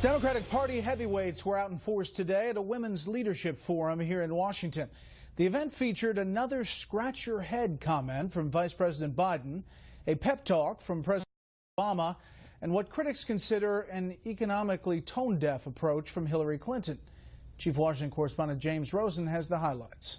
Democratic Party heavyweights were out in force today at a women's leadership forum here in Washington. The event featured another scratch your head comment from Vice President Biden, a pep talk from President Obama, and what critics consider an economically tone-deaf approach from Hillary Clinton. Chief Washington correspondent James Rosen has the highlights.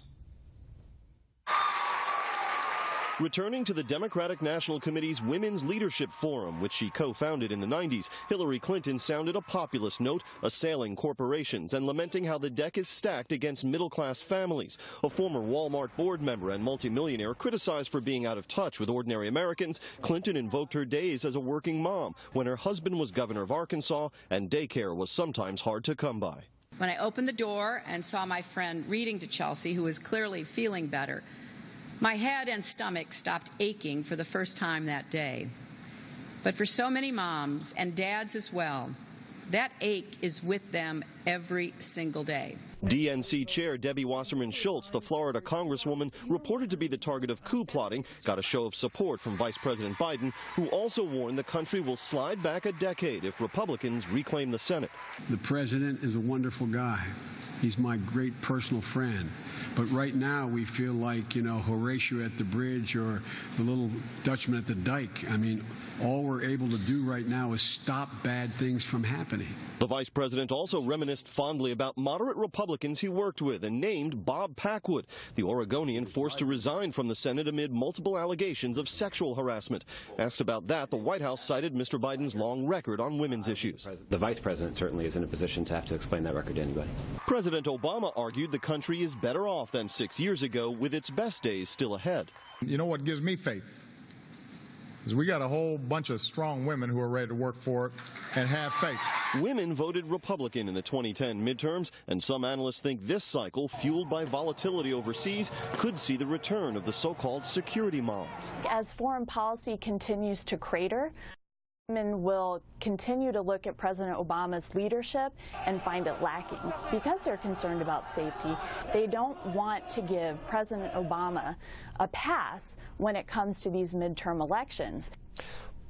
Returning to the Democratic National Committee's Women's Leadership Forum, which she co-founded in the 90s, Hillary Clinton sounded a populist note, assailing corporations and lamenting how the deck is stacked against middle-class families. A former Walmart board member and multimillionaire criticized for being out of touch with ordinary Americans, Clinton invoked her days as a working mom when her husband was governor of Arkansas and daycare was sometimes hard to come by. When I opened the door and saw my friend reading to Chelsea, who was clearly feeling better, my head and stomach stopped aching for the first time that day. But for so many moms and dads as well, that ache is with them every single day. DNC Chair Debbie Wasserman Schultz, the Florida Congresswoman reported to be the target of coup plotting, got a show of support from Vice President Biden, who also warned the country will slide back a decade if Republicans reclaim the Senate. The president is a wonderful guy. He's my great personal friend. But right now we feel like, Horatio at the bridge or the little Dutchman at the dike. I mean, all we're able to do right now is stop bad things from happening. The vice president also reminisced fondly about moderate Republicans he worked with and named Bob Packwood, the Oregonian forced to resign from the Senate amid multiple allegations of sexual harassment. Asked about that, the White House cited Mr. Biden's long record on women's issues. The vice president certainly is in a position to have to explain that record to anybody. President Obama argued the country is better off than 6 years ago, with its best days still ahead. You know what gives me faith is we got a whole bunch of strong women who are ready to work for it and have faith. Women voted Republican in the 2010 midterms, and some analysts think this cycle, fueled by volatility overseas, could see the return of the so-called security moms. As foreign policy continues to crater, women will continue to look at President Obama's leadership and find it lacking. Because they're concerned about safety, they don't want to give President Obama a pass when it comes to these midterm elections.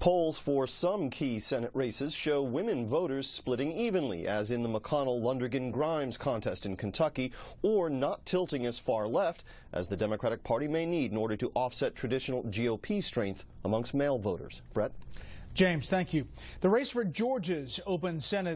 Polls for some key Senate races show women voters splitting evenly, as in the McConnell-Lundergan-Grimes contest in Kentucky, or not tilting as far left as the Democratic Party may need in order to offset traditional GOP strength amongst male voters. Brett? James, thank you. The race for Georgia's open Senate